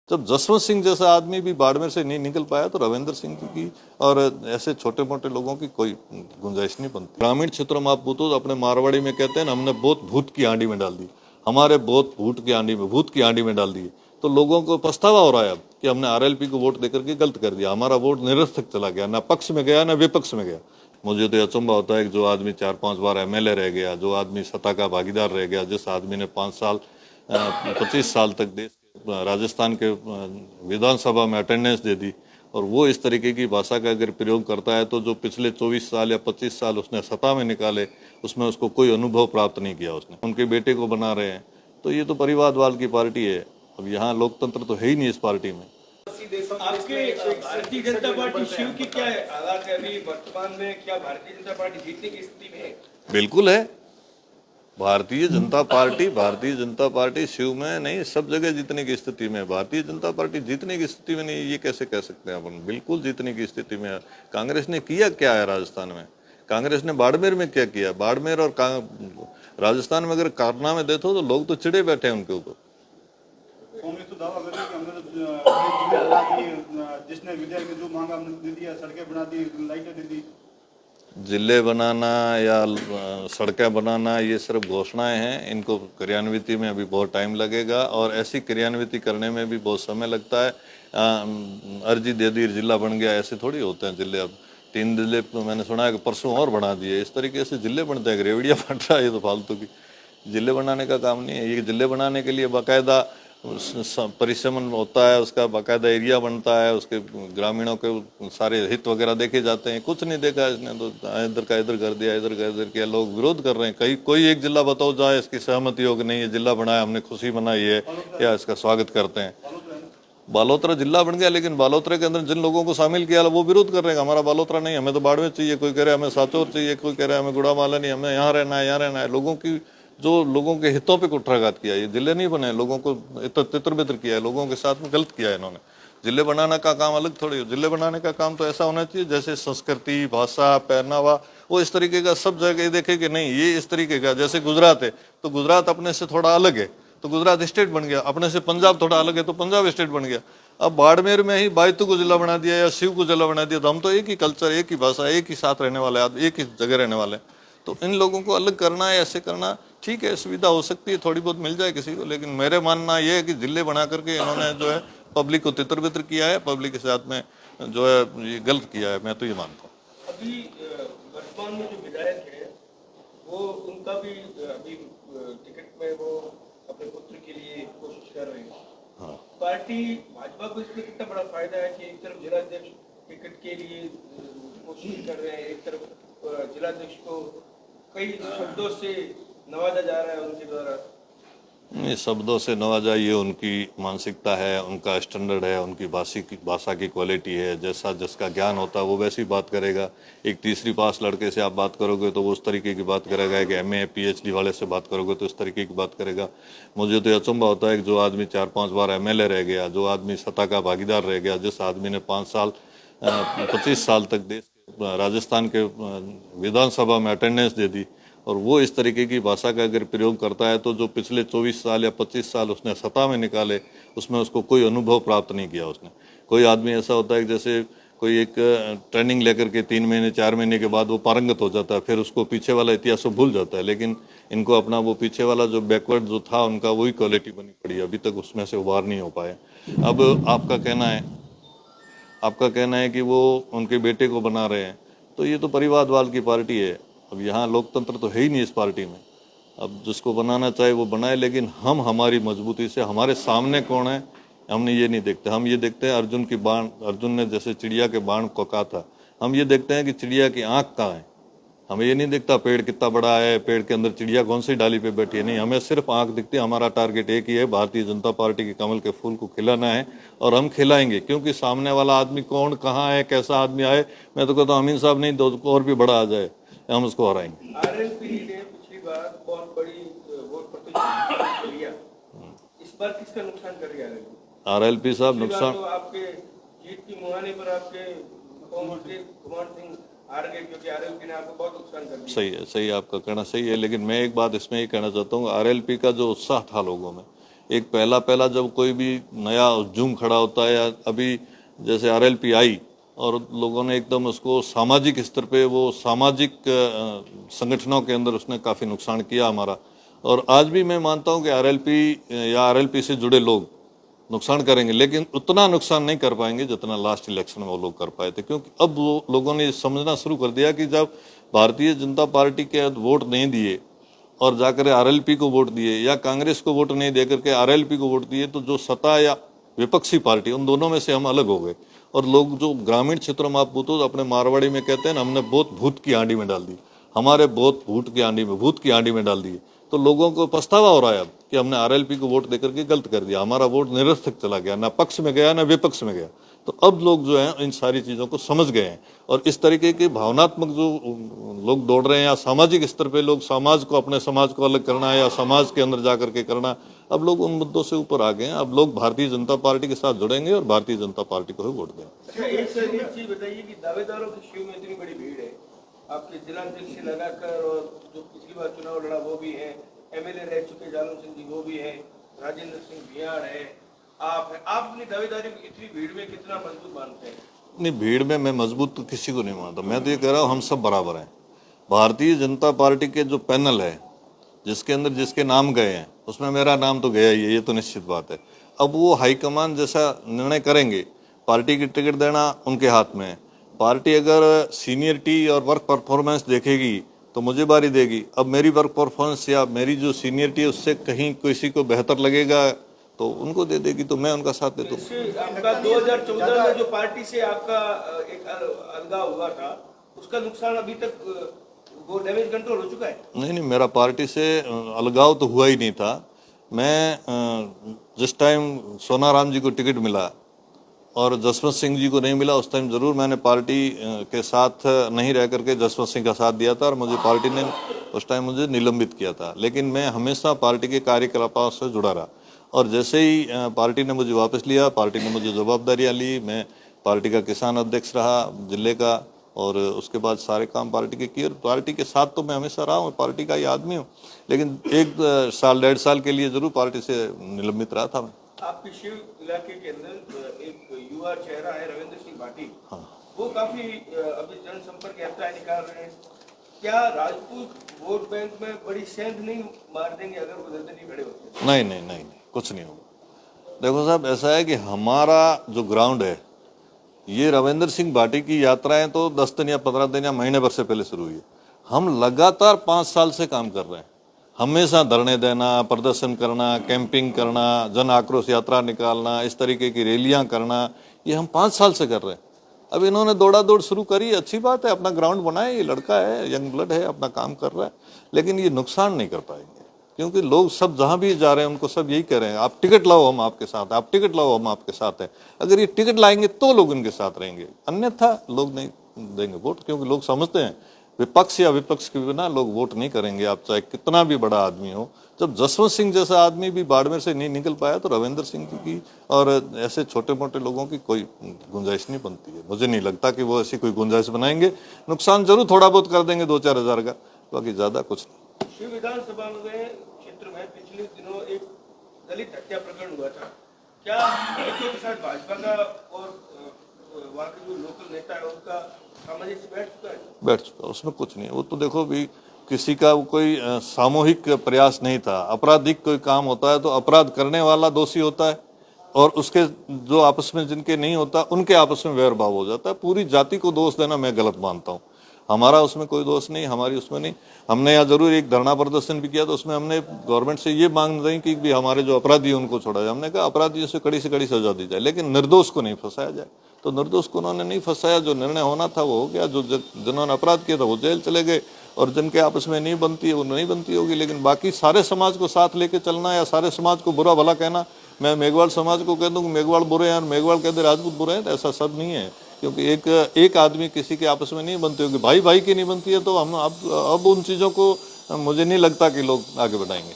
जब जसवंत सिंह जैसा आदमी भी बाड़मेर से नहीं निकल पाया तो रविंद्र सिंह की और ऐसे छोटे मोटे लोगों की कोई गुंजाइश नहीं बनती। ग्रामीण क्षेत्रों में आप पूछो तो अपने मारवाड़ी में कहते हैं ना, हमने बहुत भूत की आंडी में डाल दी, हमारे बहुत भूत की आंडी में डाल दी। तो लोगों को पछतावा हो रहा है अब कि हमने आरएलपी को वोट देकर के गलत कर दिया, हमारा वोट निरर्थक चला गया, ना पक्ष में गया ना विपक्ष में गया। मुझे तो अचंभा होता है कि जो आदमी 4-5 बार एमएलए रह गया, जो आदमी सत्ता का भागीदार रह गया, जिस आदमी ने 5 साल 25 साल तक देश राजस्थान के विधानसभा में अटेंडेंस दे दी, और वो इस तरीके की भाषा का अगर प्रयोग करता है तो जो पिछले 24 साल या 25 साल उसने सत्ता में निकाले उसमें उसको कोई अनुभव प्राप्त नहीं किया उसने। उनके बेटे को बना रहे हैं, तो ये तो परिवारवाद की पार्टी है। अब यहाँ लोकतंत्र तो है ही नहीं इस पार्टी में। आपके भारतीय जनता पार्टी शिव की क्या है हालात है अभी वर्तमान में? क्या भारतीय जनता पार्टी जीतने की स्थिति में है? बिल्कुल है। भारतीय जनता पार्टी शिव में नहीं, सब जगह जीतने की स्थिति में है। भारतीय जनता पार्टी जीतने की स्थिति में नहीं, ये कैसे कह सकते हैं अपन? बिल्कुल जीतने की स्थिति में है। कांग्रेस ने किया क्या है राजस्थान में? कांग्रेस ने बाड़मेर में क्या किया? बाड़मेर और राजस्थान में अगर कारनामे देखो तो लोग तो चिड़े बैठे हैं उनके ऊपर। कांग्रेस तो दावा कर रही है कि हमने जिसने विधायक ने जो मांगा हमने दे दिया, सड़कें बना दी, लाइटें दे दी। जिले बनाना या सड़कें बनाना ये सिर्फ घोषणाएं हैं, इनको क्रियान्विति में अभी बहुत टाइम लगेगा और ऐसी क्रियान्विति करने में भी बहुत समय लगता है। अर्जी दे दी जिला बन गया, ऐसे थोड़ी होते हैं जिले। अब 3 जिले मैंने सुना है कि परसों और बढ़ा दिए। इस तरीके से जिले बनते हैं, रेवड़िया बन रहा है, ये तो फालतू की। जिले बनाने का काम नहीं है ये। जिले बनाने के लिए बाकायदा परिश्रम होता है, उसका बाकायदा एरिया बनता है, उसके ग्रामीणों के सारे हित वगैरह देखे जाते हैं। कुछ नहीं देखा इसने, तो इधर का इधर कर दिया, इधर का इधर किया। लोग विरोध कर रहे हैं। कोई एक जिला बताओ जाए इसकी सहमति योग नहीं है, जिला बनाया हमने खुशी मनाई है या इसका स्वागत करते हैं। बालोतरा जिला बन गया, लेकिन बालोतरा के अंदर जिन लोगों को शामिल किया वो विरोध कर रहे हैं, हमारा बालोतरा नहीं, हमें तो बाड़मेर चाहिए। कोई कह रहा है हमें साचौर चाहिए, कोई कह रहा है हमें गुड़ामाला नहीं, हमें यहाँ रहना है, यहाँ रहना है। लोगों की जो लोगों के हितों पे कुठाघात किया, ये जिले नहीं बने, लोगों को तितर बितर किया है, लोगों के साथ में गलत किया है इन्होंने। जिले बनाने का काम अलग थोड़ी हो। जिले बनाने का काम तो ऐसा होना चाहिए जैसे संस्कृति, भाषा, पहनावा, वो इस तरीके का सब जगह देखे कि नहीं ये इस तरीके का। जैसे गुजरात है तो गुजरात अपने से थोड़ा अलग है तो गुजरात स्टेट बन गया, अपने से पंजाब थोड़ा अलग है तो पंजाब स्टेट बन गया। अब बाड़मेर में ही बायतू को जिला बना दिया या शिव को जिला बना दिया, तो हम तो एक ही कल्चर, एक ही भाषा, एक ही साथ रहने वाले आदमी, एक ही जगह रहने वाले। तो इन लोगों को अलग करना है, ऐसे करना ठीक है, सुविधा हो सकती है, थोड़ी बहुत मिल जाए किसी को, लेकिन मेरे मानना ये है कि जिले बना करके इन्होंने जो है पब्लिक को तितर बितर किया है, पब्लिक के साथ में जो है ये गलत किया है, मैं तो ये मानता हूँ। अभी वर्तमान में जो विधायक है वो उनका भी अभी टिकट में वो अपने पुत्र के लिए कोशिश कर रहे हैं। हाँ। पार्टी भाजपा को इसमें कितना बड़ा फायदा है कि एक तरफ जिलाध्यक्ष टिकट के लिए कोशिश कर रहे हैं, एक तरफ जिलाध्यक्ष को कई शब्दों से नवाजा जा रहा है उनके द्वारा। नहीं, शब्दों से नवाजा ये उनकी मानसिकता है, उनका स्टैंडर्ड है, उनकी भाषा की क्वालिटी है। जैसा जिसका ज्ञान होता है वो वैसी बात करेगा। एक तीसरी पास लड़के से आप बात करोगे तो वो उस तरीके की बात करेगा, एक MA PhD वाले से बात करोगे तो इस तरीके की बात करेगा। मुझे तो अचंभा होता है कि जो आदमी 4-5 बार MLA रह गया, जो आदमी सत्ता का भागीदार रह गया, जिस आदमी ने 5 साल 25 साल तक देश राजस्थान के विधानसभा में अटेंडेंस दे दी, और वो इस तरीके की भाषा का अगर प्रयोग करता है तो जो पिछले 24 साल या 25 साल उसने सत्ता में निकाले उसमें उसको कोई अनुभव प्राप्त नहीं किया उसने। कोई आदमी ऐसा होता है कि जैसे कोई एक ट्रेनिंग लेकर के 3 महीने 4 महीने के बाद वो पारंगत हो जाता है, फिर उसको पीछे वाला इतिहास वो भूल जाता है। लेकिन इनको अपना वो पीछे वाला जो बैकवर्ड जो था उनका वही क्वालिटी बनी पड़ी, अभी तक उसमें से उबार नहीं हो पाए। अब आपका कहना है कि वो उनके बेटे को बना रहे हैं, तो ये तो परिवारवाद की पार्टी है। अब यहाँ लोकतंत्र तो है ही नहीं इस पार्टी में। अब जिसको बनाना चाहे वो बनाए, लेकिन हम हमारी मजबूती से, हमारे सामने कौन है हमने ये नहीं देखते। हम ये देखते हैं अर्जुन ने जैसे चिड़िया के बाण को कहा था, हम ये देखते हैं कि चिड़िया की आंख कहाँ है। हमें ये नहीं दिखता पेड़ कितना बड़ा है, पेड़ के अंदर चिड़िया कौन सी डाली पे बैठी है, नहीं, हमें सिर्फ आंख दिखती है। हमारा टारगेट एक ही है, भारतीय जनता पार्टी के कमल के फूल को खिलाना है, और हम खिलाएंगे। क्योंकि सामने वाला आदमी कौन, कहाँ है, कैसा आदमी आए, मैं तो कहता हूँ अमीन साहब नहीं, दो और भी बड़ा आ जाए, हम उसको हराएंगे। आरएलपी ने पिछली बार बहुत बड़ी वोट प्रतिशत लिया, इस बार किसका नुकसान कर रही है आरएलपी साहब नुकसान तो आपके जीत की मुहाने पर आपके कुमार सिंह हार गए क्योंकि आरएलपी ने आपको बहुत नुकसान कर दिया। सही है, आपका कहना सही है, लेकिन मैं एक बात इसमें ये कहना चाहता हूँ, आरएलपी का जो उत्साह था लोगों में, एक पहला पहला जब कोई भी नया जुम खड़ा होता है, या अभी जैसे आरएलपी आई और लोगों ने एकदम उसको सामाजिक स्तर पे, वो सामाजिक संगठनों के अंदर उसने काफ़ी नुकसान किया हमारा। और आज भी मैं मानता हूँ कि आरएलपी या आरएलपी से जुड़े लोग नुकसान करेंगे, लेकिन उतना नुकसान नहीं कर पाएंगे जितना लास्ट इलेक्शन में वो लोग कर पाए थे। क्योंकि अब वो लोगों ने समझना शुरू कर दिया कि जब भारतीय जनता पार्टी के वोट नहीं दिए और जाकर आरएलपी को वोट दिए, या कांग्रेस को वोट नहीं देकर के आरएलपी को वोट दिए, तो जो सत्ता या विपक्षी पार्टी, उन दोनों में से हम अलग हो गए। और लोग जो ग्रामीण क्षेत्रों में आप पूछो, अपने मारवाड़ी में कहते हैं ना, हमने बहुत भूत की आंडी में डाल दी, हमारे बहुत भूत की आंडी में डाल दिए। तो लोगों को पछतावा हो रहा है अब कि हमने आरएलपी को वोट देकर के गलत कर दिया, हमारा वोट निरर्थक चला गया, ना पक्ष में गया ना विपक्ष में गया। तो अब लोग जो हैं इन सारी चीज़ों को समझ गए हैं, और इस तरीके के भावनात्मक जो लोग दौड़ रहे हैं, या सामाजिक स्तर पे लोग समाज को, अपने समाज को अलग करना या समाज के अंदर जाकर के करना, अब लोग उन मुद्दों से ऊपर आ गए हैं। अब लोग भारतीय जनता पार्टी के साथ जुड़ेंगे और भारतीय जनता पार्टी को ही वोट देंगे। अच्छा, एक चीज बताइए कि दावेदारों की शिव में इतनी बड़ी भीड़ है, आपके जिलाध्यक्ष से लगाकर, और जो पिछली बार चुनाव लड़ा वो भी है, एमएलए रह चुके जालम सिंह जी वो भी है, राजेंद्र सिंह भियाड़ है, आप है। आप अपनी दावेदारी को इतनी भीड़ में कितना मजबूत मानते हैं? नहीं, भीड़ में मैं मजबूत तो किसी को नहीं मानता। मैं तो ये कह रहा हूँ हम सब बराबर हैं। भारतीय जनता पार्टी के जो पैनल है, जिसके अंदर जिसके नाम गए हैं, उसमें मेरा नाम तो गया ही है, ये तो निश्चित बात है। अब वो हाईकमान जैसा निर्णय करेंगे, पार्टी की टिकट देना उनके हाथ में है। पार्टी अगर सीनियरिटी और वर्क परफॉर्मेंस देखेगी तो मुझे बारी देगी। अब मेरी वर्क परफॉर्मेंस या मेरी जो सीनियरिटी है उससे कहीं किसी को बेहतर लगेगा तो उनको दे देगी, तो मैं उनका साथ दे दूंगा। आपका 2014 में जो पार्टी से आपका एक अलगाव हुआ था, उसका नुकसान अभी तक वो डैमेज कंट्रोल हो चुका है? नहीं, मेरा पार्टी से अलगाव तो हुआ ही नहीं था। मैं जिस टाइम सोनाराम जी को टिकट मिला और जसवंत सिंह जी को नहीं मिला, उस टाइम जरूर मैंने पार्टी के साथ नहीं रह करके जसवंत सिंह का साथ दिया था, और मुझे पार्टी ने उस टाइम मुझे निलंबित किया था। लेकिन मैं हमेशा पार्टी के कार्यकलापों से जुड़ा रहा, और जैसे ही पार्टी ने मुझे वापस लिया, पार्टी ने मुझे जवाबदारियां ली, मैं पार्टी का किसान अध्यक्ष रहा जिले का, और उसके बाद सारे काम पार्टी के किए। और पार्टी के साथ तो मैं हमेशा रहा हूँ, पार्टी का ही आदमी हूँ, लेकिन एक साल 1.5 साल के लिए जरूर पार्टी से निलंबित रहा था मैं। आपके शिव इलाके के अंदर एक युवा चेहरा है रविंद्र सिंह भाटी, हाँ। वो काफी अभी जनसंपर्क यात्रा निकाल रहे हैं। क्या राजपूत वोट बैंक में बड़ी सेंध नहीं मार देंगे अगर वो निर्दलीय खड़े होते हैं? नहीं, कुछ नहीं होगा। देखो साहब, ऐसा है कि हमारा जो ग्राउंड है, ये रविंद्र सिंह भाटी की यात्राएं तो 10 दिन या 15 दिन या महीने भर से पहले शुरू हुई है। हम लगातार 5 साल से काम कर रहे हैं, हमेशा धरने देना, प्रदर्शन करना, कैंपिंग करना, जन आक्रोश यात्रा निकालना, इस तरीके की रैलियां करना, ये हम 5 साल से कर रहे हैं। अब इन्होंने दौड़ा दौड़ शुरू करी, अच्छी बात है, अपना ग्राउंड बनाए, ये लड़का है, यंग ब्लड है, अपना काम कर रहा है, लेकिन ये नुकसान नहीं कर पाएंगे। क्योंकि लोग सब जहां भी जा रहे हैं उनको सब यही कह रहे हैं, आप टिकट लाओ हम आपके साथ, आप टिकट लाओ हम आपके साथ हैं। अगर ये टिकट लाएंगे तो लोग इनके साथ रहेंगे, अन्यथा लोग नहीं देंगे वोट। क्योंकि लोग समझते हैं विपक्ष या विपक्ष के बिना लोग वोट नहीं करेंगे, आप चाहे कितना भी बड़ा आदमी हो। जब जसवंत सिंह जैसा आदमी भी बाड़मेर से नहीं निकल पाया, तो रविंद्र सिंह जी की और ऐसे छोटे मोटे लोगों की कोई गुंजाइश नहीं बनती है। मुझे नहीं लगता कि वो ऐसी कोई गुंजाइश बनाएंगे। नुकसान जरूर थोड़ा बहुत कर देंगे, 2-4 हज़ार का, बाकी ज्यादा कुछ नहीं। शिव विधानसभा में क्षेत्र में पिछले दिनों एक दलित हत्या प्रकरण हुआ था। क्या लड़कियों के साथ भाजपा का और वहाँ के जो लोकल नेता है उनका सामंजस्य बैठ चुका है? उसमें कुछ नहीं है। वो तो देखो भी किसी का कोई सामूहिक प्रयास नहीं था। आपराधिक कोई काम होता है तो अपराध करने वाला दोषी होता है, और उसके जो आपस में जिनके नहीं होता उनके आपस में वैर भाव हो जाता है। पूरी जाति को दोष देना मैं गलत मानता हूँ। हमारा उसमें कोई दोष नहीं, हमारी उसमें नहीं। हमने यहाँ जरूर एक धरना प्रदर्शन भी किया, तो उसमें हमने गवर्नमेंट से ये मांग रही कि भी हमारे जो अपराधी हैं उनको छोड़ा जाए। हमने कहा अपराधियों से कड़ी सजा दी जाए, लेकिन निर्दोष को नहीं फंसाया जाए। तो निर्दोष को उन्होंने नहीं फंसाया, जो निर्णय होना था वो हो गया। जो जिन्होंने अपराध किया था वो जेल चले गए, और जिनके आपस में नहीं बनती है वो नहीं बनती होगी। लेकिन बाकी सारे समाज को साथ लेके चलना या सारे समाज को बुरा भला कहना, मैं मेघवाल समाज को कह दूं कि मेघवाल बुरे हैं और मेघवाल कहते राजपूत बुरे हैं, तो ऐसा सब नहीं है। क्योंकि एक आदमी किसी के आपस में नहीं बनती होगी, भाई भाई की नहीं बनती है, तो हम अब उन चीज़ों को मुझे नहीं लगता कि लोग आगे बढ़ाएंगे।